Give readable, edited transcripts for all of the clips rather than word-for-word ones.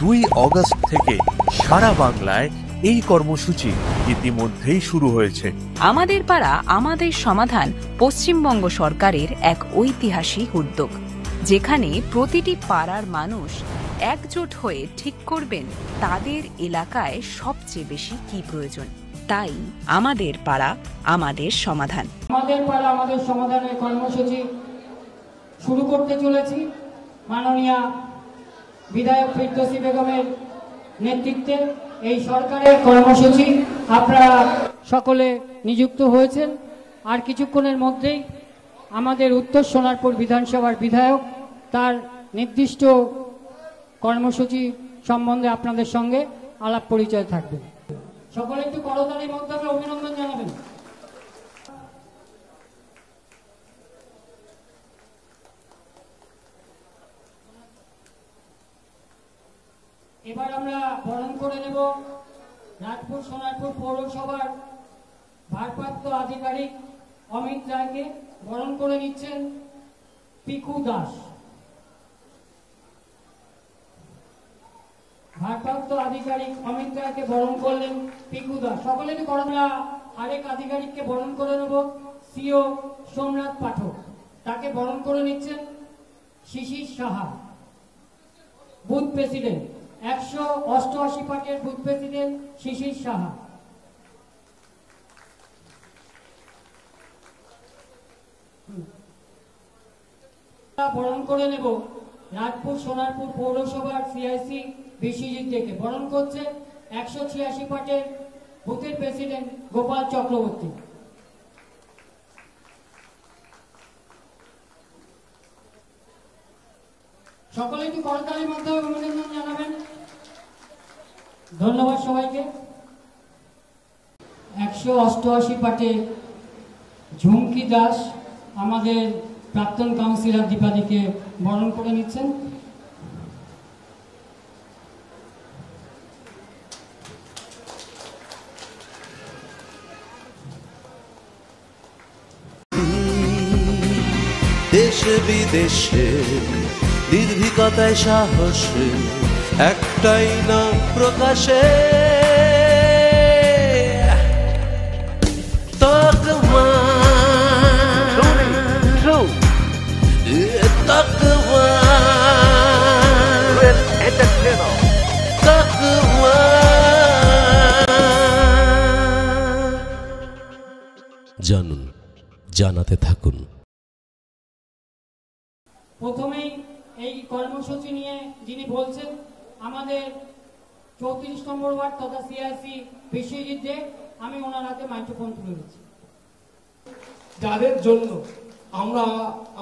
2 August থেকে সারা বাংলায় এই কর্মসূচি ইতিমধ্যেই শুরু হয়েছে। আমাদের পাড়া আমাদের সমাধান পশ্চিমবঙ্গ সরকারের এক ঐতিহাসিক উদ্যোগ, যেখানে প্রতিটি পাড়ার মানুষ একজোট হয়ে ঠিক করবেন তাদের এলাকায় সবচেয়ে বেশি কি প্রয়োজন। তাই আমাদের পাড়া আমাদের সমাধান। আমাদের পাড়া আমাদের সমাধানের কর্মসূচি শুরু করতে চলেছি মাননীয় বিধায়ক ফিরদৌসী বেগমের নেতৃত্বে। এই সরকারের কর্মসূচি আপনারা সকলে নিযুক্ত হয়েছেন। আর কিছুক্ষণের মধ্যেই আমাদের উত্তর সোনারপুর বিধানসভার বিধায়ক তার নির্দিষ্ট কর্মসূচি সম্বন্ধে আপনাদের সঙ্গে আলাপ পরিচয় থাকবে। সকলে একটু করতালির মাধ্যমে অভিনন্দন জানাবেন। এবার আমরা বরণ করে নেব রাজপুর সোনারপুর পৌরসভার ভারপ্রাপ্ত আধিকারিক অমিত রায়কে। বরণ করে নিচ্ছেন পিকু দাস। ভারপ্রাপ্ত আধিকারিক অমিত রায়কে বরণ করলেন পিকু দাস। সকলে একটু করোনা। আরেক আধিকারিককে বরণ করে নেব সিও সোমনাথ পাঠক, তাকে বরণ করে নিচ্ছেন শিশির সাহা, বুথ প্রেসিডেন্ট 188 পার্টির বুথ প্রেসিডেন্ট শিশির সাহা। বরণ করে নেব রাজপুর সোনারপুর পৌরসভার সিআইসি বিশ্বজিৎ থেকে। বরণ করছে 186 পার্টির বুথের প্রেসিডেন্ট গোপাল চক্রবর্তী। সকলে একটু করতালির মাধ্যমে অভিনন্দন জানাবেন। ধন্যবাদ সবাইকে। 188 পার্টি ঝুমকি দাস আমাদের প্রাক্তন কাউন্সিলর দীপাদিকে বরণ করে নিচ্ছেন। দেশে বিদেশে নির্ভীকতায় সাহসে একটাই না প্রকাশে তকমা তকমা তকমা। জানুন, জানাতে থাকুন। প্রথমেই এই কর্মসূচি নিয়ে যিনি বলছেন আমাদের 34 নম্বর ওয়ার্ড তথা সিআইসি বিশ্বজিৎ দে। আমি ওনার হাতে মাইক্রোফোন তুলে দিচ্ছি। যাদের জন্য আমরা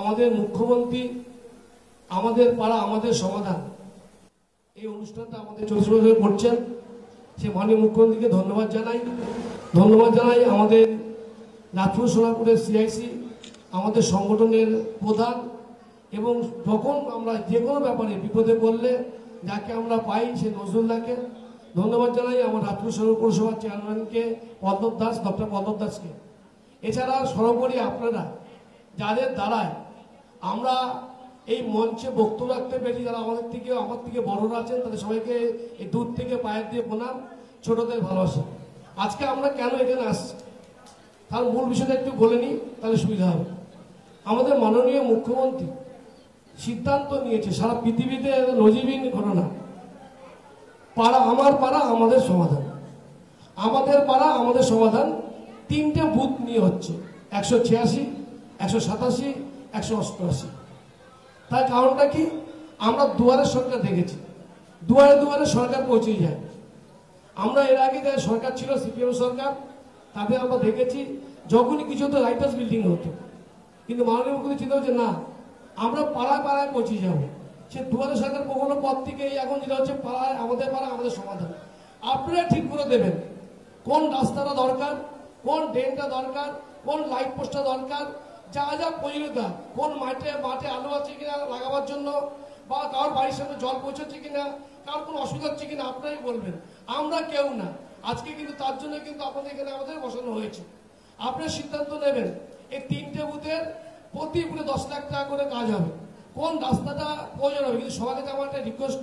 আমাদের মুখ্যমন্ত্রী আমাদের পাড়া আমাদের সমাধান এই অনুষ্ঠানটা আমাদের 24 বছর করছেন, সে মাননীয় মুখ্যমন্ত্রীকে ধন্যবাদ জানাই। ধন্যবাদ জানাই আমাদের রাজপুর সোনারপুরের সিআইসি, আমাদের সংগঠনের প্রধান, এবং যখন আমরা যে কোনো ব্যাপারে বিপদে পড়লে যাকে আমরা পাই সে নজরুল্লাহকে ধন্যবাদ জানাই। আমার রাজপুর সোনারপুর পৌরসভার চেয়ারম্যানকে পদ্মনাথ দাস, ডক্টর পদ্মনাথ দাসকে। এছাড়া সর্বোপরি আপনারা যাদের দ্বারায় আমরা এই মঞ্চে বক্তব্য রাখতে পেরেছি, যারা আমার থেকে বড়রা আছেন, তাদের সবাইকে এই দূর থেকে পায়ের দিয়ে প্রণাম, ছোটদের ভালোবাসা। আজকে আমরা কেন এখানে আসছি তার মূল বিষয়টা একটু বলে নিই, তাহলে সুবিধা হবে। আমাদের মাননীয় মুখ্যমন্ত্রী সিদ্ধান্ত নিয়েছে, সারা পৃথিবীতে নজিরবিহীন ঘটনা, পাড়া আমাদের সমাধান। আমাদের পাড়া আমাদের সমাধান 3টে বুথ নিয়ে হচ্ছে, 186, 187, 188। তার কারণটা কি? আমরা দুয়ারে সরকার দেখেছি, দুয়ারে দুয়ারে সরকার পৌঁছে যায়। আমরা এর আগে যে সরকার ছিল সিপিএম সরকার, তাদের আমরা দেখেছি যখনই কিছু হতো লাইট হাউস বিল্ডিং হতো, কিন্তু মাননীয় মুখ্যমন্ত্রী চিন্তা হচ্ছে না, আমরা পাড়ায় পাড়ায় পৌঁছে যাবো। সে দুয়ারে সরকার পৌঁছানোর পর থেকে এখন যেটা হচ্ছে পাড়া আমাদের সমাধান। আপনারা ঠিক করে দেবেন কোন রাস্তাটা দরকার, কোন ড্রেনটা দরকার, কোন লাইট পোস্টটা দরকার, যা যা প্রয়োজনীয়তা, কোন মাঠে আলো আছে কিনা লাগাবার জন্য, বা কারোর বাড়ির সামনে জল পৌঁছাচ্ছে কিনা, কারোর কোনো অসুবিধা হচ্ছে কিনা, আপনারাই বলবেন, আমরা কেউ না। আজকে কিন্তু তার জন্য কিন্তু আপনাদের এখানে আমাদের বসানো হয়েছে। আপনারা সিদ্ধান্ত নেবেন এই 3টে বুথের প্রতি বুথে 10 লাখ টাকা করে কাজ হবে, কোন রাস্তাটা প্রয়োজন হবে। কিন্তু সবার কাছে আমার একটা রিকোয়েস্ট,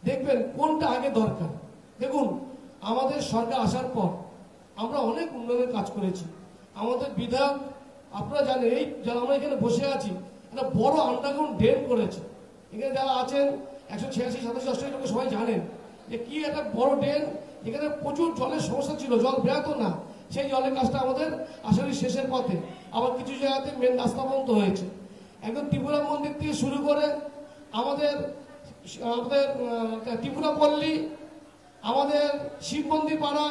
দেখবেন কোনটা আগে দরকার। দেখুন, আমাদের সরকার আসার পর আমরা অনেক উন্নয়নের কাজ করেছি। আমাদের বিধায়ক, আপনারা জানেন, এই যারা আমরা এখানে বসে আছি, একটা বড় আন্ডারগ্রাউন্ড ড্রেন করেছে। এখানে যারা আছেন 186, 87, 88 লোক সবাই জানেন যে কি একটা বড় ড্রেন, যেখানে প্রচুর জলের সমস্যা ছিল, জল বেরোতো না। সেই জলের কাজটা আমাদের আসলে শেষের পথে, আবার কিছু জায়গাতে মেন রাস্তা পর্যন্ত হয়েছে। একদম ত্রিপুরা মন্দির থেকে শুরু করে আমাদের ত্রিপুরা পল্লী, আমাদের শিব মন্দির পাড়া,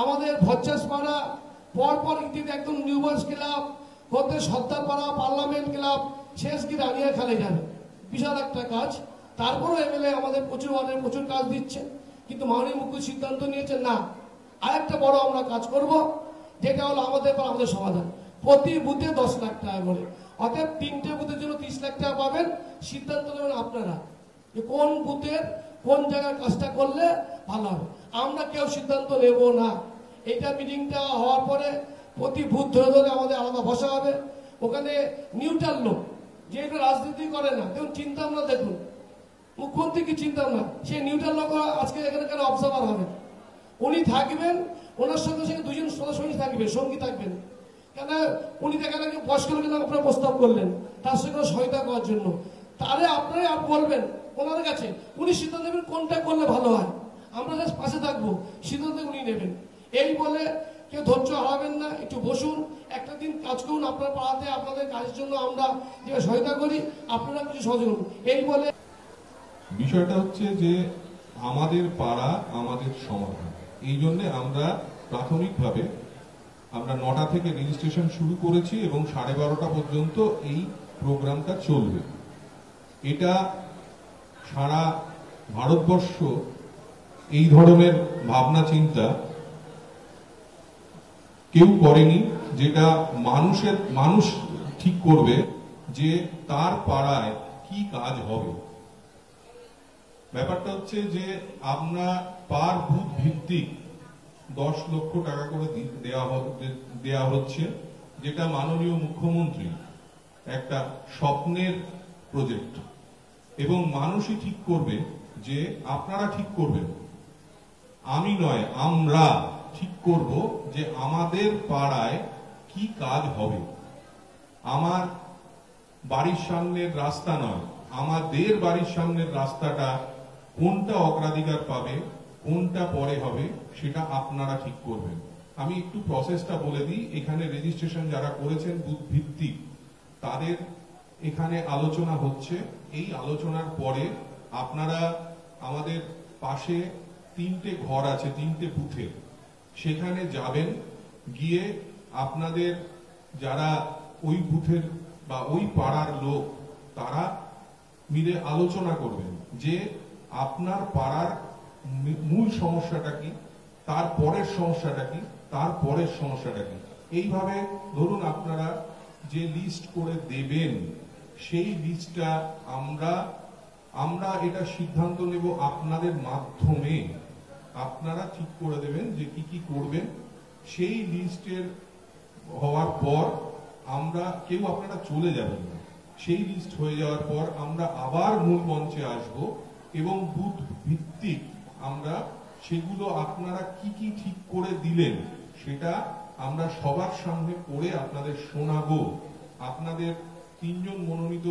আমাদের ভচ্চাস পাড়া, পরপর ইত্যাদি একদম নিউ বয়েজ ক্লাব হতে সর্দার পাড়া, পার্লামেন্ট ক্লাব, শেষ গিয়ে রানিয়া খালে যাবে। বিশাল একটা কাজ। তারপরেও এমএলএ আমাদের প্রচুর ওয়ার্ডে প্রচুর কাজ দিচ্ছে, কিন্তু মাননীয় মুখ্য সিদ্ধান্ত নিয়েছেন না, আরেকটা বড় আমরা কাজ করব, যেটা হলো আমাদের সমাধান। প্রতি বুথে 10 লাখ টাকা করে, অতএব 3টে বুথের জন্য 30 লাখ টাকা পাবেন। সিদ্ধান্ত নেবেন আপনারা যে কোন বুথের কোন জায়গায় কাজটা করলে ভালো হবে। আমরা কেউ সিদ্ধান্ত নেব না। এটা মিটিংটা হওয়ার পরে প্রতি বুথ ধরে ধরে আমাদের আলাদা বসা হবে। ওখানে নিউট্রাল লোক, যে এটা রাজনীতি করে না, দেখুন চিন্তা ভাবনা, দেখুন মুখ্যমন্ত্রী কি চিন্তা ভাবনা, সেই নিউট্রাল লোক আজকে এখানে অবজার্ভার হবে। উনি থাকবেন, ওনার সঙ্গে সঙ্গে 2জন সদস্য থাকবে, সঙ্গী থাকবেন। কেন উনি দেখেন বয়স্ক লোকের নাম আপনারা প্রস্তাব করলেন, তার সঙ্গে সহায়তা করার জন্য। তাহলে আপনারাই বলবেন ওনার কাছে, উনি সিদ্ধান্ত নেবেন কোনটা করলে ভালো হয়। আমরা জাস্ট পাশে থাকবো, সিদ্ধান্ত উনি নেবেন। এই বলে কেউ ধৈর্য হারাবেন না, একটু বসুন, একটা দিন কাজ করুন আপনার পাড়াতে। আপনাদের কাজের জন্য আমরা যে সহায়তা করি, আপনারা কিছু সহযোগ করুন। এই বলে বিষয়টা হচ্ছে যে আমাদের পাড়া আমাদের সমাধান। এই জন্য আমরা প্রাথমিকভাবে আমরা 9টা থেকে রেজিস্ট্রেশন শুরু করেছি এবং 12:30 পর্যন্ত এই প্রোগ্রামটা চলবে। এটা সারা ভারতবর্ষ এই ধরনের ভাবনা চিন্তা কেউ করেনি, যেটা মানুষ ঠিক করবে যে তার পাড়ায় কি কাজ হবে। ব্যাপারটা হচ্ছে যে আমরা পার বুথ ভিত্তিক 10 লক্ষ টাকা করে দেয়া হচ্ছে, যেটা মাননীয় মুখ্যমন্ত্রী একটা স্বপ্নের প্রজেক্ট। এবং মানুষই ঠিক করবে, যে আপনারা ঠিক করবেন, আমি নয়, আমরা ঠিক করব যে আমাদের পাড়ায় কি কাজ হবে। আমার বাড়ির সামনের রাস্তা নয়, আমাদের বাড়ির সামনের রাস্তাটা কোনটা অগ্রাধিকার পাবে, কোনটা পরে হবে, সেটা আপনারা ঠিক করবেন। আমি একটু প্রসেসটা বলে দিই। এখানে রেজিস্ট্রেশন যারা করেছেন বুথ ভিত্তিক, তাদের এখানে আলোচনা হচ্ছে। এই আলোচনার পরে আপনারা আমাদের পাশে 3টে ঘর আছে, 3টে বুথের, সেখানে যাবেন। গিয়ে আপনাদের যারা ওই বুথের বা ওই পাড়ার লোক, তারা মিলে আলোচনা করবেন যে আপনার পাড়ার মূল সমস্যাটা কি, তার পরের সমস্যাটা কি, তার পরের সমস্যাটা কি। এইভাবে ধরুন আপনারা যে লিস্ট করে দেবেন, সেই লিস্টটা আমরা এটা সিদ্ধান্ত নেব আপনাদের মাধ্যমে। আপনারা ঠিক করে দেবেন যে কি কি করবেন। সেই লিস্টের হওয়ার পর আপনারা চলে যাবেন না। সেই লিস্ট হয়ে যাওয়ার পর আমরা আবার মূল মঞ্চে আসব এবং বুথ ভিত্তিক আমরা সেগুলো আপনারা কি কি ঠিক করে দিলেন সেটা আমরা সবার সামনে পড়ে আপনাদের শোনাবো। আপনাদের 3জন মনোনীত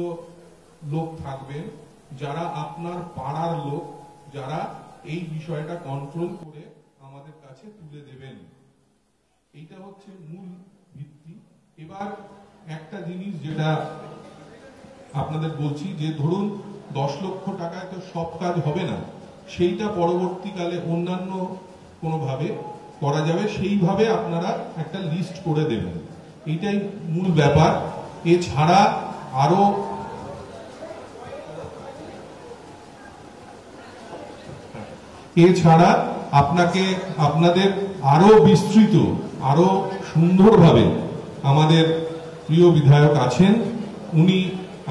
লোক থাকবেন, যারা আপনার পাড়ার লোক, যারা এই বিষয়টা কন্ট্রোল করে আমাদের কাছে তুলে দেবেন। এইটা হচ্ছে মূল ভিত্তি। এবার একটা জিনিস যেটা আপনাদের বলছি, যে ধরুন 10 লক্ষ টাকায় তো সব কাজ হবে না, সেইটা পরবর্তীকালে অন্যান্য কোনোভাবে করা যাবে, সেইভাবে আপনারা একটা লিস্ট করে দেবেন। এইটাই মূল ব্যাপার। এছাড়া আপনাদের আরো বিস্তৃত, আরো সুন্দরভাবে আমাদের প্রিয় বিধায়ক আছেন, উনি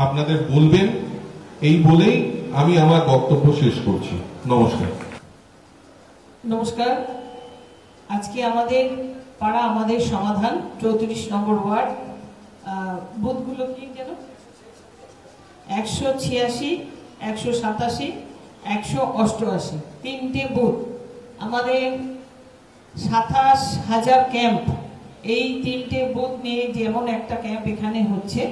আপনাদের বলবেন। এই বলেই আমি আমার বক্তব্য শেষ করছি। নমস্কার। নমস্কার। আজকে আমাদের পাড়া আমাদের সমাধান 34 নম্বর ওয়ার্ড, বুথগুলো কি যেন 186, 187, 188, 3টে বুথ, আমাদের 27,000 ক্যাম্প। এই 3টে বুথ নিয়ে যেমন একটা ক্যাম্প এখানে হচ্ছে,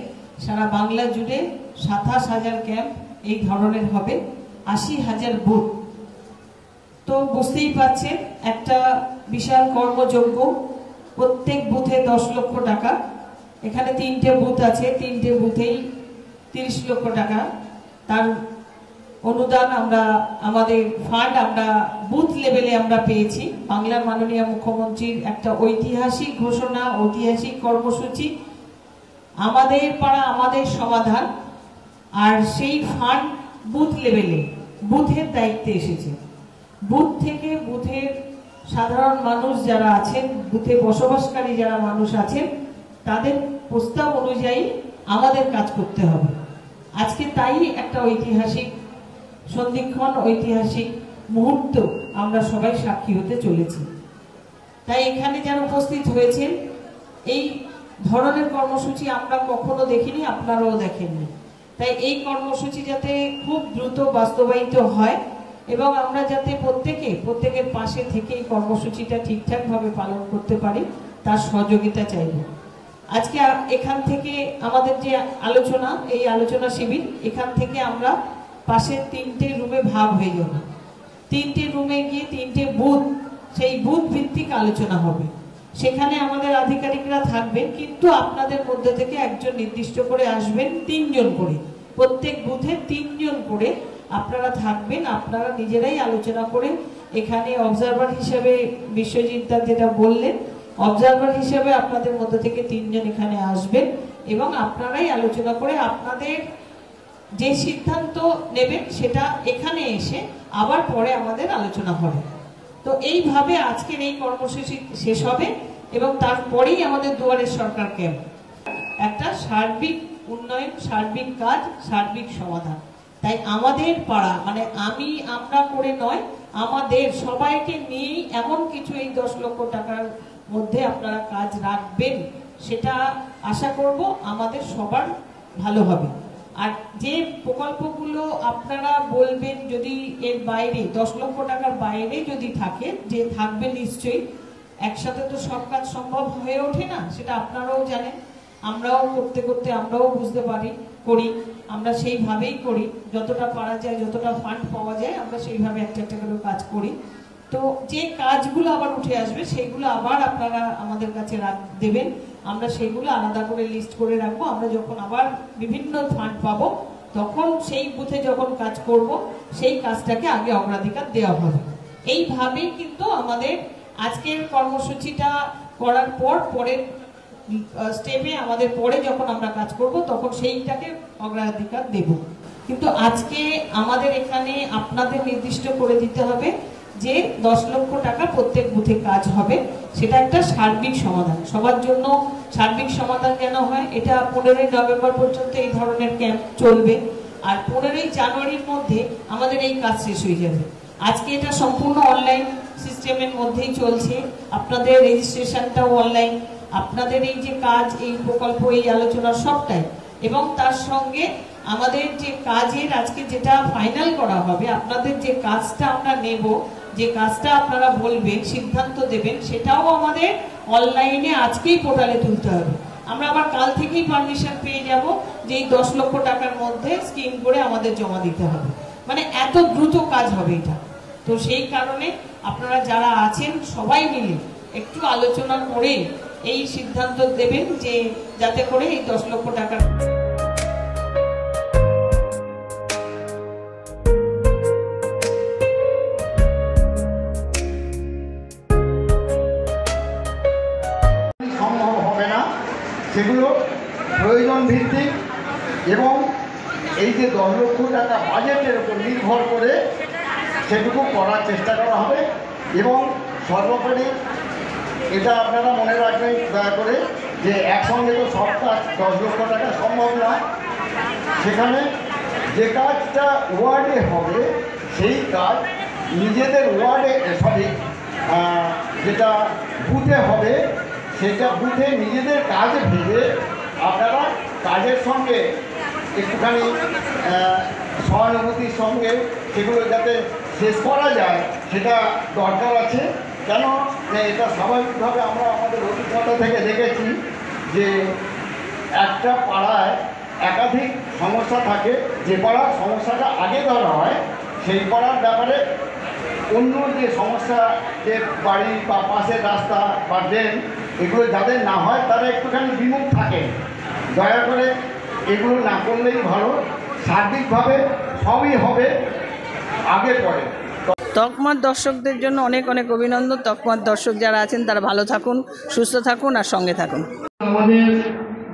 সারা বাংলা জুড়ে 27,000 ক্যাম্প এই ধরনের হবে, 80,000 বুথ। তো বুঝতেই পারছেন একটা বিশাল কর্মযজ্ঞ। প্রত্যেক বুথে 10 লক্ষ টাকা। এখানে 3টে বুথ আছে, 3টে বুথেই 30 লক্ষ টাকা তার অনুদান আমরা, আমাদের ফান্ড আমরা বুথ লেভেলে আমরা পেয়েছি। বাংলার মাননীয় মুখ্যমন্ত্রীর একটা ঐতিহাসিক ঘোষণা, ঐতিহাসিক কর্মসূচি আমাদের পাড়া আমাদের সমাধান, আর সেই ফান্ড বুথ লেভেলে বুথের দায়িত্বে এসেছে। বুথ থেকে বুথের সাধারণ মানুষ যারা আছেন, বুথে বসবাসকারী যারা মানুষ আছেন, তাদের প্রস্তাব অনুযায়ী আমাদের কাজ করতে হবে। আজকে তাই একটা ঐতিহাসিক সন্ধিক্ষণ, ঐতিহাসিক মুহূর্ত আমরা সবাই সাক্ষী হতে চলেছি। তাই এখানে যারা উপস্থিত হয়েছেন, এই ধরনের কর্মসূচি আমরা কখনো দেখিনি, আপনারাও দেখেননি। তাই এই কর্মসূচি যাতে খুব দ্রুত বাস্তবায়িত হয় এবং আমরা যাতে প্রত্যেকের পাশে থেকে এই কর্মসূচিটা ঠিকঠাকভাবে পালন করতে পারি, তার সহযোগিতা চাইব। আজকে এখান থেকে আমাদের যে আলোচনা, এই আলোচনা শিবির, এখান থেকে আমরা পাশের 3টে রুমে ভাগ হয়ে যাব। 3টে রুমে গিয়ে 3টে বুথ, সেই বুথ ভিত্তিক আলোচনা হবে। সেখানে আমাদের আধিকারিকরা থাকবেন, কিন্তু আপনাদের মধ্যে থেকে একজন নির্দিষ্ট করে আসবেন, 3 জন করে, প্রত্যেক বুথে 3 জন করে আপনারা থাকবেন। আপনারা নিজেরাই আলোচনা করে এখানে অবজারভার হিসেবে, বিশ্বজিৎ দা যেটা বললেন, অবজারভার হিসেবে আপনাদের মধ্যে থেকে 3 জন এখানে আসবেন এবং আপনারাই আলোচনা করে আপনাদের যে সিদ্ধান্ত নেবেন সেটা এখানে এসে আবার পরে আমাদের আলোচনা হবে। তো এইভাবে আজকের এই কর্মসূচি শেষ হবে এবং তারপরেই আমাদের দুয়ারের সরকার ক্যাম্প, একটা সার্বিক উন্নয়ন, সার্বিক কাজ, সার্বিক সমাধান। তাই আমাদের পাড়া মানে আমরা করে নয়, আমাদের সবাইকে নিয়েই এমন কিছু এই 10 লক্ষ টাকার মধ্যে আপনারা কাজ রাখবেন, সেটা আশা করব আমাদের সবার ভালো হবে। আর যে প্রকল্পগুলো আপনারা বলবেন যদি এর বাইরে 10 লক্ষ টাকার বাইরে যদি থাকে, যে থাকবে নিশ্চয়ই, একসাথে তো সব কাজ সম্ভব হয়ে ওঠে না, সেটা আপনারাও জানেন। আমরাও করতে করতে আমরাও বুঝতে করি, আমরা সেইভাবেই করি, যতটা পারা যায়, যতটা ফান্ড পাওয়া যায় আমরা সেইভাবে একটা একটা করে কাজ করি। তো যে কাজগুলো আবার উঠে আসবে সেইগুলো আবার আপনারা আমাদের কাছে দেবেন, আমরা সেইগুলো আলাদা করে লিস্ট করে রাখবো। আমরা যখন আবার বিভিন্ন ফান্ড পাবো তখন সেই বুথে যখন কাজ করব সেই কাজটাকে আগে অগ্রাধিকার দেওয়া হবে। এইভাবেই কিন্তু আমাদের আজকের কর্মসূচিটা করার পর পরের স্টেপে আমাদের পরে যখন আমরা কাজ করব তখন সেইটাকে অগ্রাধিকার দেব। কিন্তু আজকে আমাদের এখানে আপনাদের নির্দিষ্ট করে দিতে হবে যে 10 লক্ষ টাকা প্রত্যেক বুথে কাজ হবে, সেটা একটা সার্বিক সমাধান। সবার জন্য সার্বিক সমাধান কেন হয়, এটা 15ই নভেম্বর পর্যন্ত এই ধরনের ক্যাম্প চলবে, আর 15ই জানুয়ারির মধ্যে আমাদের এই কাজ শেষ হয়ে যাবে। আজকে এটা সম্পূর্ণ অনলাইন সিস্টেমের মধ্যেই চলছে, আপনাদের রেজিস্ট্রেশনটাও অনলাইন, আপনাদের এই যে কাজ, এই প্রকল্প, এই আলোচনা সবটাই, এবং তার সঙ্গে আমাদের যে কাজের আজকে যেটা ফাইনাল করা হবে, আপনাদের যে কাজটা আমরা নেব, যে কাজটা আপনারা বলবেন, সিদ্ধান্ত দেবেন, সেটাও আমাদের অনলাইনে আজকেই পোর্টালে তুলতে হবে। আমরা আবার কাল থেকেই পারমিশন পেয়ে যাব যে এই 10 লক্ষ টাকার মধ্যে স্কিম করে আমাদের জমা দিতে হবে, মানে এত দ্রুত কাজ হবে এটা। তো সেই কারণে আপনারা যারা আছেন সবাই মিলে একটু আলোচনা করে এই সিদ্ধান্ত দেবেন যে যাতে করে এই 10 লক্ষ টাকার সম্ভব হবে না, সেগুলো প্রয়োজন ভিত্তিক এবং এই যে 10 লক্ষ টাকা বাজেটের উপর নির্ভর করে সেটুকু করার চেষ্টা করা হবে। এবং সর্বোপরি এটা আপনারা মনে রাখবেন দয়া করে যে একসঙ্গে তো সব কাজ 10 লক্ষ টাকা সম্ভব নয়। সেখানে যে কাজটা ওয়ার্ডে হবে সেই কাজ নিজেদের ওয়ার্ডে, সরি যেটা বুথে হবে সেটা বুথে নিজেদের কাজ ভেবে আপনারা কাজের সঙ্গে একটুখানি সহানুভূতির সঙ্গে সেগুলো যাতে শেষ করা যায় সেটা দরকার আছে। কেন এটা স্বাভাবিকভাবে আমরা আমাদের অভিজ্ঞতা থেকে দেখেছি যে একটা পাড়ায় একাধিক সমস্যা থাকে, যে পাড়ার সমস্যাটা আগে ধরা হয় সেই পাড়ার ব্যাপারে অন্য যে সমস্যা, যে বাড়ি বা পাশের রাস্তা বা ড্রেন, এগুলো যাদের না হয় তারা একটুখানি বিমুখ থাকে। দয়া করে এগুলো না করলেই ভালো, সার্বিকভাবে সবই হবে আগে পরে। তকমার দর্শকদের জন্য অনেক অনেক অভিনন্দন। তকমার দর্শক যারা আছেন তারা ভালো থাকুন, সুস্থ থাকুন আর সঙ্গে থাকুন। আমাদের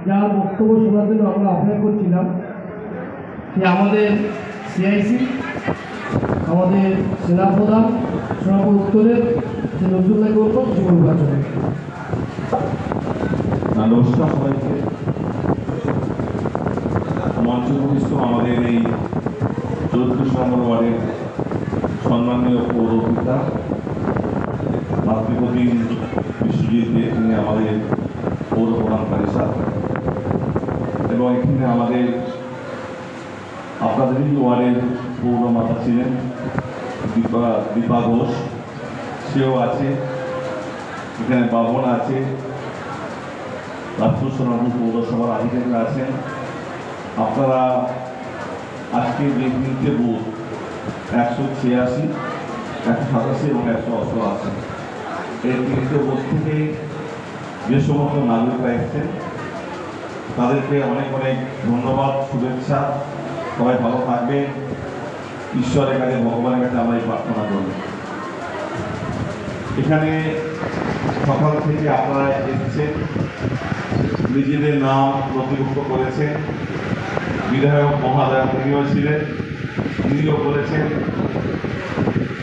যার বক্তব্য শোনার জন্য আমরা অপেক্ষা করছিলাম যে আমাদের সিআইসি, আমাদের সেনাপ্রধান সোনাপুর উত্তরের যে নজরুল্লাহ গল্প জীবন নির্বাচনে। নমস্কার সবাইকে। মঞ্চপ্রবিষ্ট আমাদের এই 14 নম্বর ওয়ার্ডের সম্মানীয় পৌরপিতা মাতৃপ্রতিম বিশ্বজিৎ দে, তিনি আমাদের পৌর প্রধান পরিষদ, এবং এখানে আমাদের আপনাদেরই ওয়ার্ডের পৌরমাতা ছিলেন দীপা ঘোষ, সেও আছে। এখানে বাবন আছে, রাজপুর সোনাপুর পৌরসভার আধিকারিকরা আছেন। আপনারা আজকে যে তিনটে বুথ 186, 187 এবং 188, এই তিনটে বুথ থেকে যে সমস্ত নাগরিকরা এসছেন তাদেরকে অনেক অনেক ধন্যবাদ, শুভেচ্ছা। সবাই ভালো থাকবেন, ঈশ্বরের কাছে, ভগবানের কাছে আমরা এই প্রার্থনা করব। এখানে সকাল থেকে আপনারা এসেছেন, নিজেদের নাম নথিভুক্ত করেছেন। বিধায়ক মহাদয় তিনিও ছিলেন, তিনিও বলেছেন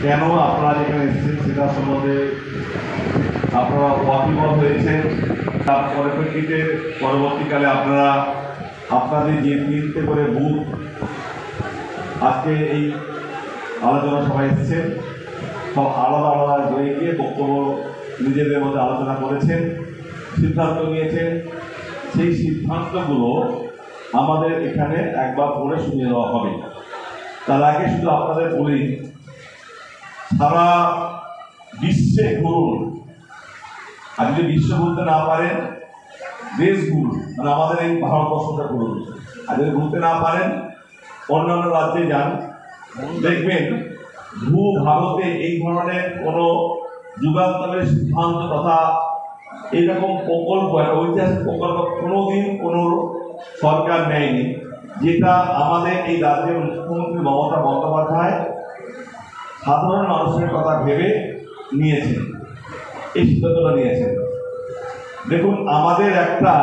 কেন আপনারা যেখানে এসেছেন সেটা সম্বন্ধে আপনারা ওয়াকিবহাল হয়েছেন। তার পরিপ্রেক্ষিতে পরবর্তীকালে আপনারা আপনাদের যে 3টে করে বুথ আজকে এই আলোচনা সভায় এসেছেন, সব আলাদা আলাদা হয়ে গিয়ে বক্তব্য নিজেদের মধ্যে আলোচনা করেছেন, সিদ্ধান্ত নিয়েছেন। সেই সিদ্ধান্তগুলো আমাদের এখানে একবার পড়ে শুনিয়ে দেওয়া হবে। তার আগে শুধু আপনাদের বলি, সারা বিশ্বে ঘুরুন, আর যদি বিশ্ব ঘুরতে না পারেন দেশ ঘুরুন, মানে আমাদের এই ভারতবর্ষটা ঘুরুন। আর যদি ঘুরতে না পারেন অন্যান্য রাজ্যে যান, দেখবেন ভারতে এই ধরনের কোনো যুগান্তরের সিদ্ধান্ত তথা এইরকম প্রকল্প, ঐতিহাসিক প্রকল্প কোনোদিন কোনো সরকার নেয়নি, যেটা আমাদের এই রাজ্যের মুখ্যমন্ত্রী মমতা বন্দ্যোপাধ্যায় সাধারণ মানুষের কথা ভেবে নিয়েছেন, এই সিদ্ধান্তটা নিয়েছেন। দেখুন, আমাদের একটা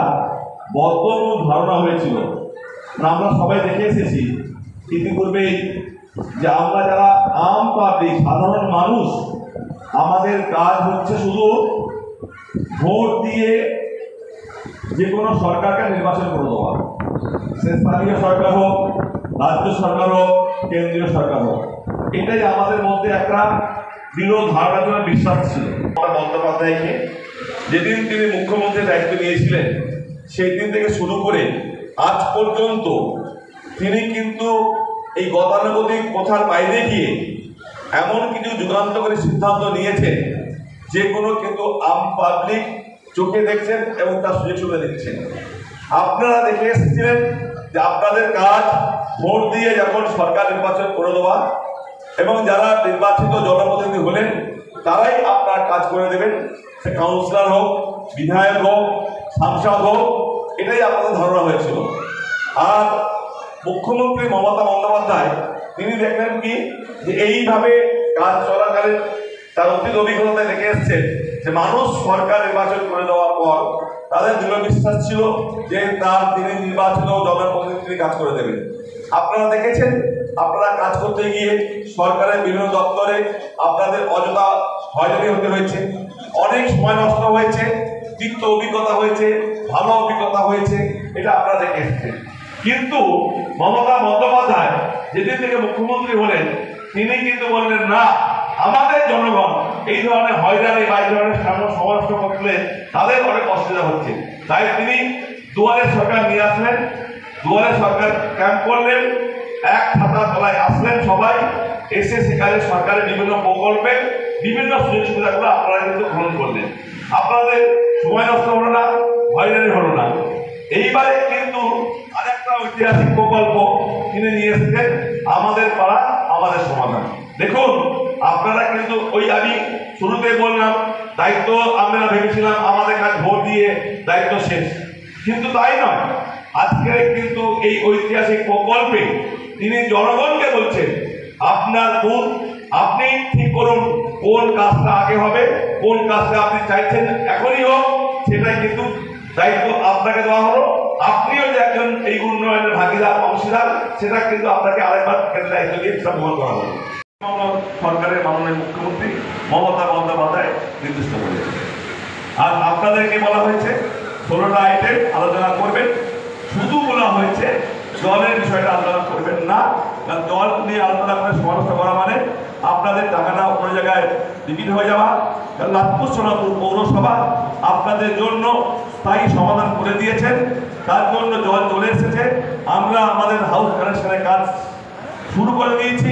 বদ্ধমূল ধারণা হয়েছিল, আমরা সবাই দেখে এসেছি ইতিপূর্বেই, যে আমরা যারা আম পাবলিক সাধারণ মানুষ, আমাদের কাজ হচ্ছে শুধু ভোট দিয়ে যে কোনো সরকারকে নির্বাচন করে দেওয়া, সে স্থানীয় সরকার হোক, রাজ্য সরকার হোক, কেন্দ্রীয় সরকার হোক। এটাই আমাদের মধ্যে একটা দৃঢ় ধারণা জন্য বিশ্বাস ছিল। বন্দ্যোপাধ্যায়কে যেদিন তিনি মুখ্যমন্ত্রীর দায়িত্ব নিয়েছিলেন সেই দিন থেকে শুরু করে আজ পর্যন্ত তিনি কিন্তু এই গতানুগতিক প্রথার বাইরে গিয়ে এমন কিছু যুগান্তকারী সিদ্ধান্ত নিয়েছেন যেগুলো কিন্তু আম পাবলিক চোখে দেখছেন এবং তার সুযোগ সুবিধা দেখছেন। আপনারা দেখে এসেছিলেন যে আপনাদের কাজ ভোট দিয়ে যখন সরকার নির্বাচন করে দেওয়া, এবং যারা নির্বাচিত জনপ্রতিনিধি হলেন তারাই আপনার কাজ করে দেবেন, সে কাউন্সিলর হোক, বিধায়ক হোক, সাংসদ হোক, এটাই আপনাদের ধারণা হয়েছিল। আর মুখ্যমন্ত্রী মমতা বন্দ্যোপাধ্যায় তিনি দেখলেন কি, যে এইভাবে কাজ চলাকালীন তার অতীত অভিজ্ঞতায় দেখে এসছেন যে মানুষ সরকার নির্বাচন করে দেওয়ার পর তাদের দৃঢ় বিশ্বাস ছিল যে তিনি নির্বাচিত জনপ্রতিনিধি কাজ করে দেবেন। আপনারা দেখেছেন, আপনারা কাজ করতে গিয়ে সরকারের বিভিন্ন দপ্তরে আপনাদের অযথা হয়রানি হতে হয়েছে, অনেক সময় নষ্ট হয়েছে, তিক্ত অভিজ্ঞতা হয়েছে, ভালো অভিজ্ঞতা হয়েছে, এটা আপনারা দেখে এসেছেন। কিন্তু মমতা বন্দ্যোপাধ্যায় যেদিন থেকে মুখ্যমন্ত্রী হলেন তিনি কিন্তু বললেন না, আমাদের জনগণ এই ধরনের হয়রানি বা এই ধরনের সমালোচনা করলে তাদের অনেক অসুবিধা হচ্ছে, তাই তিনি দুয়ারে সরকার নিয়ে আসলেন, দুয়ারে সরকার ক্যাম্প করলেন, এক ছাতা তলায় আসলেন সবাই, এসে সেখানে সরকারের বিভিন্ন প্রকল্পের বিভিন্ন সুযোগ সুবিধাগুলো আপনারা কিন্তু গ্রহণ করলেন। আপনাদের সময় নষ্ট হলো না, হয়রানি হলো না। এইবারে কিন্তু আরেকটা ঐতিহাসিক প্রকল্প কিনে নিয়ে এসেছেন, আমাদের পাড়া আমাদের সমাধান। দেখুন, আপনারা কিন্তু আমি শুরুতে বললাম দায়িত্ব আমরা ভেবেছিলাম আমাদের কাছে ভোট দিয়ে দায়িত্ব শেষ, কিন্তু তাই নয়। আজকে কিন্তু এই ঐতিহাসিক প্রকল্পে তিনি জনগণকে বলছেন আপনার বুথ আপনি ঠিক করুন, কোন কাজটা আগে হবে, কোন কাজটা আপনি চাইছেন এখনই হোক, সেটাই কিন্তু দায়িত্ব আপনাকে দেওয়া হলো। আপনিও যে একজন এই উন্নয়নের ভাগিদার অংশীদার, সেটা কিন্তু আপনাকে আরেকবার দায়িত্ব দিয়ে গ্রহণ করা হলো। সরকারের মাননীয় মুখ্যমন্ত্রী মমতা বন্দ্যোপাধ্যায় নির্দিষ্ট করেছেন। আর আপনাদেরকে বলা হয়েছে 16টা আইটেম আলোচনা করবেন। শুধু বলা হয়েছে জলের বিষয়টা আলোচনা করবেন না, কারণ জল নিয়ে আলোচনা করে সমালোচনা করা মানে আপনাদের টাকাটা অন্য জায়গায় বিক্রি হয়ে যাওয়া। লাভপুর সোনাপুর পৌরসভা আপনাদের জন্য স্থায়ী সমাধান করে দিয়েছেন, তার জন্য জল চলে এসেছে। আমরা আমাদের হাউস কানেকশনের কাজ শুরু করে দিয়েছি,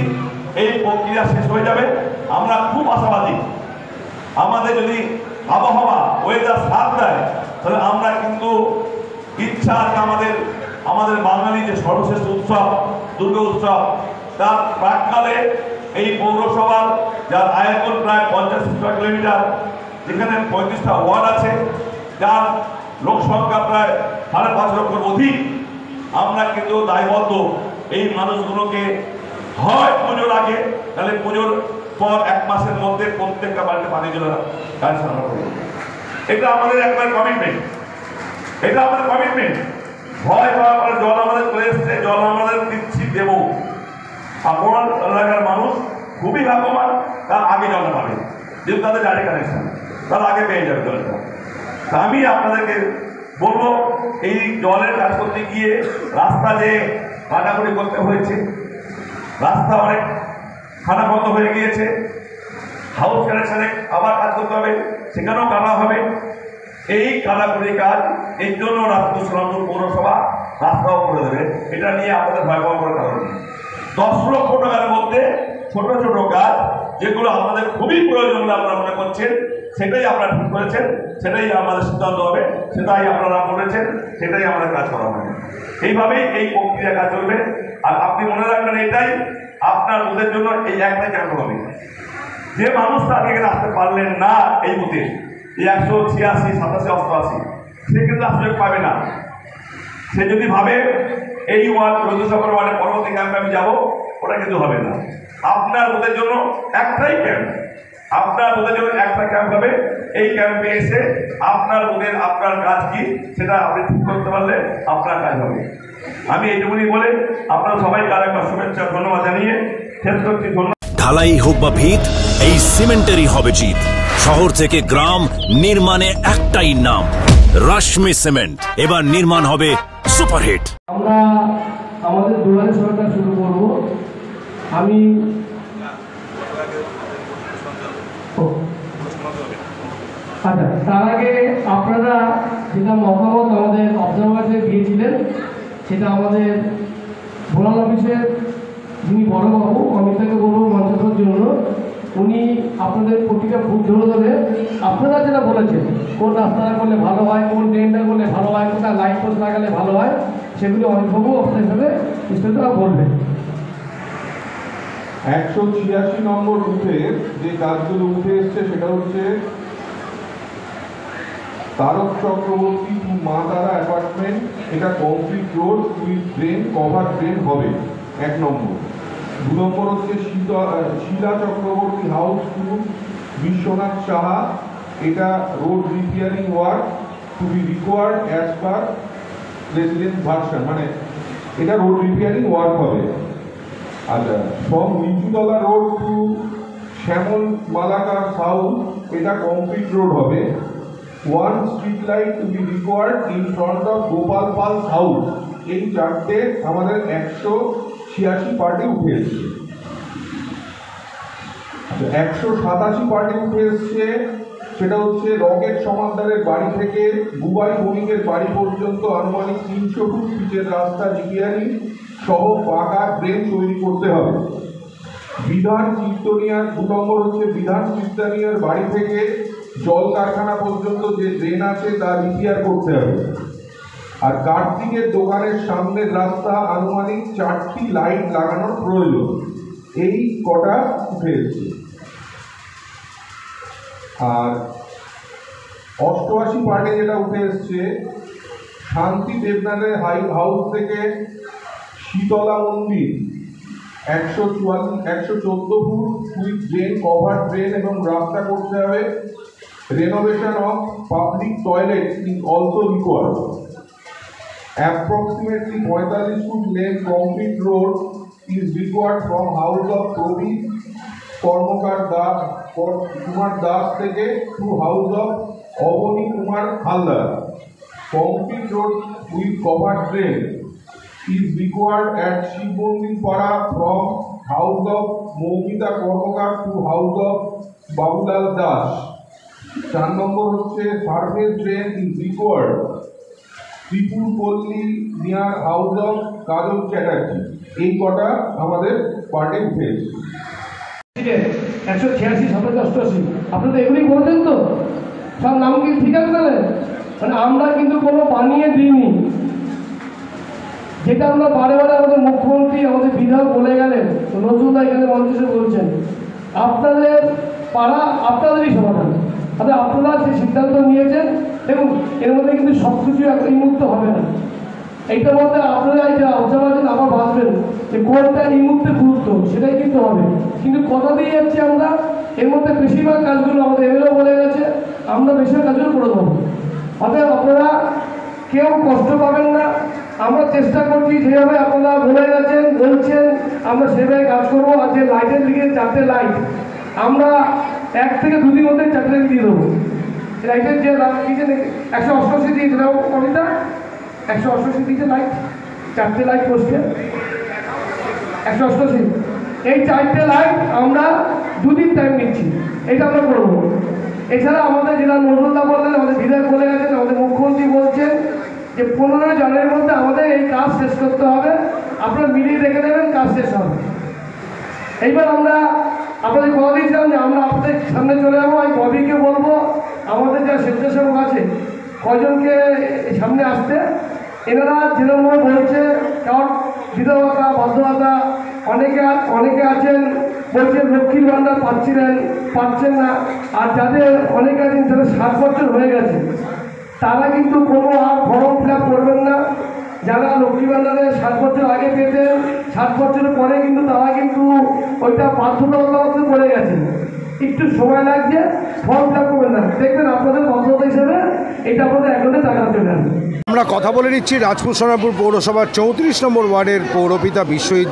এই প্রক্রিয়া শেষ হয়ে যাবে। আমরা খুব আশাবাদী, আমাদের যদি আবহাওয়া ওয়েদার সাথ দেয় তাহলে আমরা কিন্তু ইচ্ছা আছে আমাদের বাঙালি যে সর্বশ্রেষ্ঠ উৎসব দুর্গা উৎসব, তার প্রাককালে এই পৌরসভার যার আয়তন প্রায় 50 স্কয়ার কিলোমিটার, যেখানে 35টা ওয়ার্ড আছে, যার লোক সংখ্যা প্রায় 5.5 লক্ষের অধিক, আমরা কিন্তু দায়বদ্ধ এই মানুষগুলোকে হয় পুজোর আগে, তাহলে পুজোর পর 1 মাসের মধ্যে প্রত্যেকটা বাড়িতে পানি জলের কানেকশন আমরা করব। এটা আমাদের একবার কমিটমেন্ট, এটা আমাদের কমিটমেন্ট। ভয় পাওয়ার পরে জল আমাদের চলে এসছে, জল আমাদের দিচ্ছি দেব। আপনার এলাকার মানুষ খুবই ভাগ্যবান, তার আগে জল পাবে, যেহেতু তাদের ডাইরেক্ট কানেকশন, তার আগে পেয়ে যাবে জলটা। তা আমি আপনাদেরকে বলবো, এই জলের কাজ করতে গিয়ে রাস্তা যে কাটাকুটি করতে হয়েছে, রাস্তা অনেক খানাবন্ধ হয়ে গিয়েছে, হাউস কানেকশনে আবার কাজ করতে হবে, সেখানেও কাটা হবে। এই কাটাকুটি কাজ এই জন্য লাভপুর সোনাপুর পৌরসভা রাস্তাও করে দেবে, এটা নিয়ে আপনাদের ভয় পাওয়ার কোনো কারণ নেই। 10 লক্ষ টাকার মধ্যে ছোট ছোট কাজ যেগুলো আপনাদের খুবই প্রয়োজন বলে আপনারা মনে করছেন, সেটাই আপনারা ঠিক করেছেন, সেটাই আমাদের সিদ্ধান্ত হবে, সেটাই আপনারা বলেছেন, সেটাই আমাদের কাজ করা হবে। এইভাবেই এই প্রক্রিয়া কাজ চলবে। আর আপনি মনে রাখবেন, এটাই আপনার বুথের জন্য এই একটাই ক্যাম্প হবে। যে মানুষটা আগে আসতে পারলেন না এই বুথে, এই 186, 87, 88, সে কিন্তু সুযোগ পাবে না। সে যদি ভাবে এই ওয়ার্ড 14 ওয়ার্ডের পরবর্তী ক্যাম্পে আমি যাবো, ওটা কিন্তু হবে না। আপনার বুথের জন্য একটাই ক্যাম্প, আপনার বুথের জন্য একটা ক্যাম্প হবে। এই ক্যাম্পে এসে আপনার বুথের আপনার কাজ কি সেটা আপনি ঠিক করতে পারলে আপনার কাজ হবে। আমি এইটুকুনি বলে আপনারা সবাইকে আরেকবার শুভেচ্ছা ধন্যবাদ জানিয়ে শেষ করছি। ঢালাই হোক বা ভিত, এই সিমেন্টেরই হবে জিত। শহর থেকে গ্রাম নির্মাণে একটাই নাম, রাশমি সিমেন্ট। এবার নির্মাণ হবে সুপারহিট। আমরা আমাদের দুয়ারে সরকার শুরু করব। আমি আচ্ছা, তার আগে আপনারা যেটা মতামত আমাদের অবজারভারে দিয়েছিলেন, সেটা আমাদের ভোলাল অফিসের যিনি বড়বাবু অমিতাকে বলবো মঞ্চের জন্য, উনি আপনাদের প্রতিটা বুথ ধরে ধরে আপনারা যেটা বলেছেন, কোন রাস্তাটা করলে ভালো হয়, কোন ড্রেনটা করলে ভালো হয়, কোথায় লাইট পোস্ট লাগালে ভালো হয়, সেগুলি অমিতবাবু আপনার হিসাবে বিস্তারিত বলবেন। 186 নম্বর বুথে যে কাজগুলো উঠে এসছে সেটা হচ্ছে তারক চক্রবর্তী টু মা তারা অ্যাপার্টমেন্ট, এটা concrete road with drain, cover drain হবে 1 নম্বর। 2 নম্বর হচ্ছে শিলা চক্রবর্তী হাউস টু বিশ্বনাথ সাহা, এটা road repairing work to be required as per president version, মানে এটা রোড রিপেয়ারিং ওয়ার্ক হবে। আচ্ছা, from Nichutala road to Shyamal Malakar south, এটা কংক্রিট রোড হবে। 1 street light to be required in front of Gopal Pal house. এই 4টে আমাদের 186 পার্টি উঠে এসছে। 187 পার্টি উঠে এসছে, সেটা হচ্ছে রকেট সমাদারের বাড়ি থেকে বুবাই বণিকের বাড়ি পর্যন্ত আনুমানিক 300 ফুট পিচের রাস্তা রিপেয়ারিং সহ পাকা ড্রেন তৈরি করতে হবে। বিধান কীর্তনিয়ার 2 নম্বর হচ্ছে বিধান কীর্তনিয়ার বাড়ি থেকে জল কারখানা পর্যন্ত যে ড্রেন আছে তা রিপেয়ার করতে হবে। আর কার্তিকের দোকানের সামনের রাস্তা আনুমানিক 4টি লাইট লাগানোর প্রয়োজন। এই কটা উঠে এসছে। আর 88 পার্টে যেটা উঠে এসছে, শান্তি দেবনাথের হাউস থেকে শীতলা মন্দির 114 foot with drain, cover drain এবং রাস্তা করতে হবে। renovation of public toilet is also required. Approximately 45 foot length concrete road is required from house of Tobi Kormokar Kumar Das থেকে to house of Obani Kumar Haldar. Concrete road with covered drain is required at Shivbondir Para from house of Moumita Kormokar to house of Babulal Das. 4 নম্বর হচ্ছে surface drain is required Tripura পল্লী near house of কাজল চ্যাটার্জি। এই কটা আমাদের পার্টে উঠে এসেছে। 186, 87, 88 আপনারা এগুলি বলতেন তো, সব নাম কি ঠিক আছে? তাহলে মানে আমরা কিন্তু কোনো বানিয়ে দিইনি, যেটা আমরা বারে বারে আমাদের মুখ্যমন্ত্রী আমাদের বিধায়ক বলে গেলেন, নজরুল এখানে মঞ্চে বলছেন আপনাদের পাড়া আপনাদেরই সমাধান। তাহলে আপনারা যে সিদ্ধান্ত নিয়েছেন, দেখুন এর মধ্যে কিন্তু সব কিছু এই মুহূর্তে হবে না। এইটার মধ্যে আপনারা এই যে অবজারভেশন আবার ভাববেন যে কোনটা এই মুহূর্তে গুরুত্ব, সেটাই কিন্তু হবে। কিন্তু কথা দিয়ে যাচ্ছি আমরা, এর মধ্যে বেশিরভাগ কাজগুলো আমাদের এমএলএ বলে গেছে, আমরা বেশিরভাগ কাজগুলো করে দেবো। অতএব আপনারা কেউ কষ্ট পাবেন না। আমরা চেষ্টা করছি যেভাবে আপনারা বলে গেছেন বলছেন, আমরা সেভাবে কাজ করবো। আর যে লাইটের দিকে 4টে লাইট আমরা 1 থেকে 2 দিন মধ্যে 4টে দিয়ে দেবো। লাইটের যে 188 দিয়ে দেবো, কবিতা 188 দিয়েছে লাইট, 4টে লাইট বসছে 188। এই 4টে লাইট আমরা 2 দিন টাইম নিচ্ছি, এটা আমরা করবো। এছাড়া আমাদের জেলা নজরুলদা বললেন, আমাদের বিধায়ক বলে গেছেন, আমাদের মুখ্যমন্ত্রী বলছেন যে 15 জানুয়ারির মধ্যে আমাদের এই কাজ শেষ করতে হবে। আপনারা মিলিয়ে দেখে নেবেন, কাজ শেষ হবে। এইবার আমরা আপনাদের কথা দিয়েছিলাম যে আমরা আপনাদের সামনে চলে যাবো। আমি ববিকে বলবো আমাদের যা স্বেচ্ছাসেবক আছে কয়জনকে সামনে আসতে। এনারা যেরকমভাবে বলছে, কারণ বিধবা বদ্ধতা অনেকে আছেন বলছেন লক্ষ্মীর ভাণ্ডার পাচ্ছেন না। আর যাদের অনেকে আছেন যাদের 60 বছর হয়ে গেছে, তারা কিন্তু কোনো আর ফর্ম ফিল আপ করবেন না। যারা লক্ষ্মী ভাণ্ডারে 60 বছর আগে পেতেন, 60 বছরের পরে কিন্তু তারা কিন্তু ওইটা বাধ্যবাধকতা পড়ে গেছে, একটু সময় লাগছে, ফর্ম ফিল আপ করবেন না। দেখবেন আপনাদের বাধ্যতা হিসেবে এটা আপনাদের অ্যাকাউন্টে টাকা চলে আসবে। আমরা কথা বলে নিচ্ছি রাজপুর সোনারপুর পৌরসভার 34 নম্বর ওয়ার্ডের পৌরপিতা বিশ্বজিৎ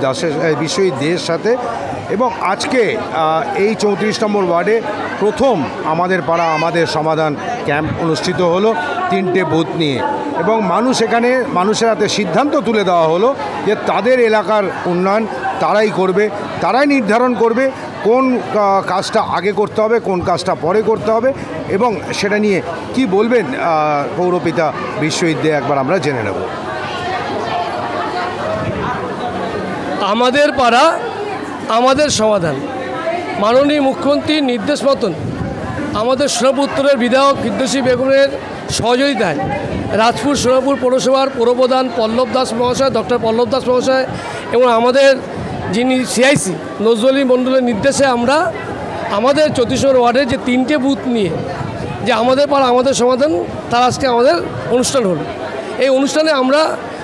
দেশের সাথে। এবং আজকে এই 34 নম্বর ওয়ার্ডে প্রথম আমাদের পাড়া আমাদের সমাধান ক্যাম্প অনুষ্ঠিত হলো 3টে বুথ নিয়ে। এবং মানুষের হাতে সিদ্ধান্ত তুলে দেওয়া হলো যে তাদের এলাকার উন্নয়ন তারাই করবে, তারাই নির্ধারণ করবে কোন কাজটা আগে করতে হবে, কোন কাজটা পরে করতে হবে। এবং সেটা নিয়ে কি বলবেন পৌরপিতা বিশ্বজিৎ দে, একবার আমরা জেনে নেব। আমাদের পাড়া আমাদের সমাধান, মাননীয় মুখ্যমন্ত্রীর নির্দেশ মতন আমাদের সোনারপুর উত্তরের বিধায়ক ফিরদৌসী বেগমের সহযোগিতায় রাজপুর সোনারপুর পৌরসভার পৌরপ্রধান পল্লব দাস মহাশয়, ডক্টর পল্লব দাস মহাশয় এবং আমাদের যিনি সিআইসি নজরুল মণ্ডলের নির্দেশে আমরা আমাদের 34 নম্বর ওয়ার্ডের যে 3টে বুথ নিয়ে যে আমাদের পাড়া আমাদের সমাধান, তার আজকে আমাদের অনুষ্ঠান হলো। এই অনুষ্ঠানে আমরা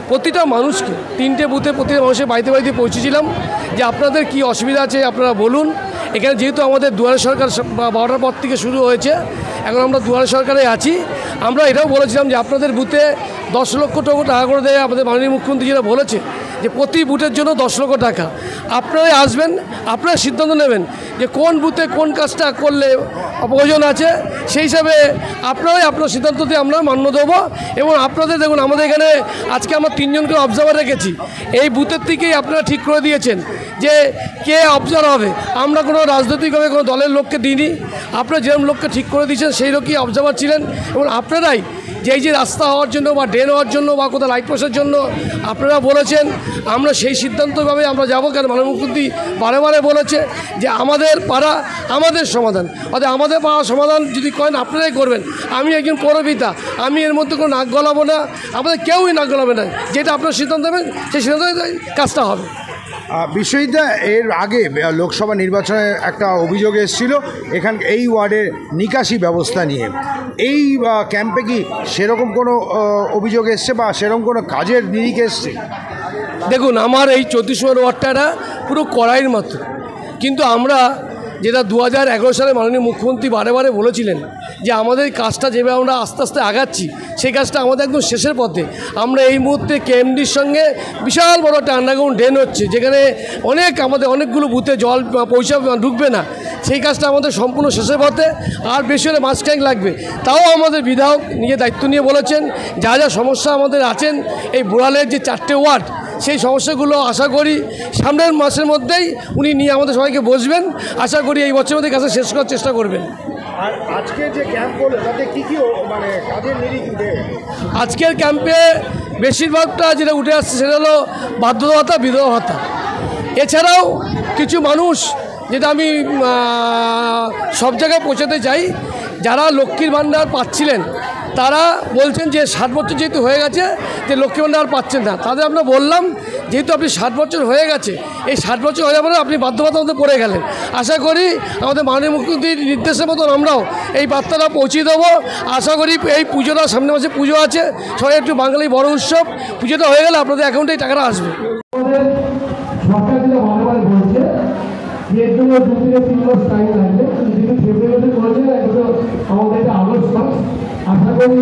প্রতিটা মানুষকে 3টে বুথে প্রতিটা মানুষের বাড়িতে বাড়িতে পৌঁছেছিলাম যে আপনাদের কি অসুবিধা আছে আপনারা বলুন। এখানে যেহেতু আমাদের দুয়ারে সরকার 12টার পর থেকে শুরু হয়েছে, এখন আমরা দুয়ারে সরকারে আছি। আমরা এটাও বলেছিলাম যে আপনাদের বুথে 10 লক্ষ টাকা করে দেয়, আমাদের মাননীয় মুখ্যমন্ত্রী যেটা বলেছে যে প্রতি বুথের জন্য 10 লক্ষ টাকা। আপনারাই আসবেন, আপনারা সিদ্ধান্ত নেবেন যে কোন বুথে কোন কাজটা করলে প্রয়োজন আছে, সেই হিসাবে আপনারাই আপনার সিদ্ধান্ত দিয়ে আমরা মান্য দেবো। এবং আপনাদের দেখুন, আমাদের এখানে আজকে আমরা 3 জনকে অবজার্ভার রেখেছি। এই বুথের থেকেই আপনারা ঠিক করে দিয়েছেন যে কে অবজার্ভার হবে। আমরা কোনো রাজনৈতিকভাবে কোনো দলের লোককে দিইনি, আপনারা যেরকম লোককে ঠিক করে দিয়েছেন সেই লোকই অবজার্ভার ছিলেন। এবং আপনারাই যে এই যে রাস্তা হওয়ার জন্য বা ড্রেন হওয়ার জন্য বা কোথাও লাইট পোস্টের জন্য আপনারা বলেছেন, আমরা সেই সিদ্ধান্তভাবে আমরা যাবো। কারণ মাননীয় মুখ্যমন্ত্রী বারে বারে বলেছে যে আমাদের পাড়া আমাদের সমাধান, অর্থাৎ আমাদের পাড়া সমাধান যদি করেন আপনারাই করবেন। আমি একজন পৌরপিতা, আমি এর মধ্যে কোনো নাক গলাবো না, আমাদের কেউই নাক গলাবে না। যেটা আপনারা সিদ্ধান্ত দেবেন সেই সিদ্ধান্তে কাজটা হবে। বিশ্বজিৎদা, এর আগে লোকসভা নির্বাচনে একটা অভিযোগ এসেছিল এই ওয়ার্ডের নিকাশি ব্যবস্থা নিয়ে। এই ক্যাম্পে কি সেরকম কোনো অভিযোগ এসছে বা সেরকম কোনো কাজের নিরিখ এসছে? দেখুন, আমার এই 34 নম্বর ওয়ার্ডটা পুরো কড়াইয়ের মতো, কিন্তু আমরা যেটা 2011 সালে মাননীয় মুখ্যমন্ত্রী বারে বারে বলেছিলেন যে আমাদের কাজটা যেভাবে আমরা আস্তে আস্তে আগাচ্ছি, সেই কাজটা আমাদের একদম শেষের পথে। আমরা এই মুহূর্তে কেএমডির সঙ্গে বিশাল বড় একটা আন্ডারগ্রাউন্ড ড্রেন হচ্ছে, যেখানে অনেকগুলো বুথে জল ঢুকবে না। সেই কাজটা আমাদের সম্পূর্ণ শেষের পথে, আর বেশি হলে মাস ট্যাঙ্ক লাগবে। তাও আমাদের বিধায়ক নিজে দায়িত্ব নিয়ে বলেছেন যা যা সমস্যা আমাদের আছেন এই বোড়ালের যে 4টে ওয়ার্ড, সেই সমস্যাগুলো আশা করি সামনের মাসের মধ্যেই উনি নিয়ে আমাদের সবাইকে বসবেন। আশা করি এই বছরের মধ্যে কাজটা শেষ করার চেষ্টা করবেন। আর আজকে যে ক্যাম্প হলো তাতে কী মানে কাজের নিরিখ? আজকের ক্যাম্পে বেশিরভাগটা যেটা উঠে আসছে সেটা হলো বার্ধক্য ভাতা, বিধবা ভাতা। এছাড়াও কিছু মানুষ, যেটা আমি সব জায়গায় পৌঁছাতে চাই, যারা লক্ষ্মীর ভাণ্ডার পাচ্ছিলেন তারা বলছেন যে 60 বছর যেহেতু হয়ে গেছে যে লক্ষ্মী ভাণ্ডার আর পাচ্ছেন না। তাদের আমরা বললাম যেহেতু আপনি 60 বছর হয়ে গেছে, এই 60 বছর হয়ে যাবে না, আপনি বাধ্যবাধকতার মধ্যে পড়ে গেলেন। আশা করি আমাদের মাননীয় মুখ্যমন্ত্রীর নির্দেশের মতন আমরাও এই বার্তাটা পৌঁছে দেবো। আশা করি এই পুজোটা, সামনের মাসে পুজো আছে, সবাই একটু বাঙালি বড় উৎসব, পুজোটা হয়ে গেলে আপনাদের অ্যাকাউন্টে এই টাকাটা আসবে। সরকার যেটা বারবার বলছে যে এর জন্য 2 থেকে 3 মাস টাইম লাগবে, কিন্তু ফেব্রুয়ারিতে করেছে এগুলো আমাদের এটা আগস্ট মাস। আশা করি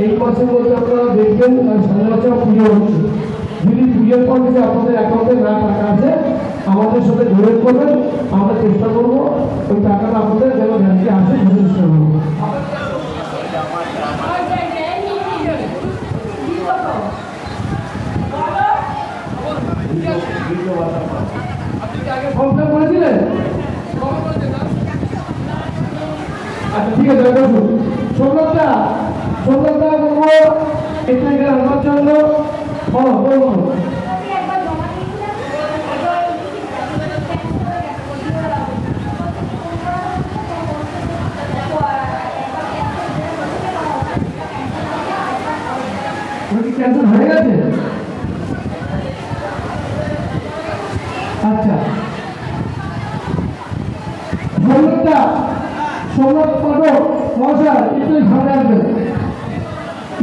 এই মাসের মধ্যে আপনারা দেখবেন সামনে মাসে পুজো হচ্ছে। যদি পুজোর পর যদি আপনাদের অ্যাকাউন্টে না টাকা আছে আমাদের সাথে যোগাযোগ করবেন, আমরা চেষ্টা করবো ওই টাকাটা আপনাদের যেন ব্যাংকে আসে সেটা চেষ্টা করবো। ফর্মটা করেছিলেন? আচ্ছা ঠিক আছে, বসুন। সোমনাথটা বলবো এখানে আমার জন্য বলুন। ক্যান্সেল হয়ে গেছে? আচ্ছা, সোমনাথ পাঠক মহাশয় একটু সামনে আসবেন।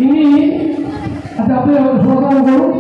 ইনি, আচ্ছা আপনি সমাধান করুন।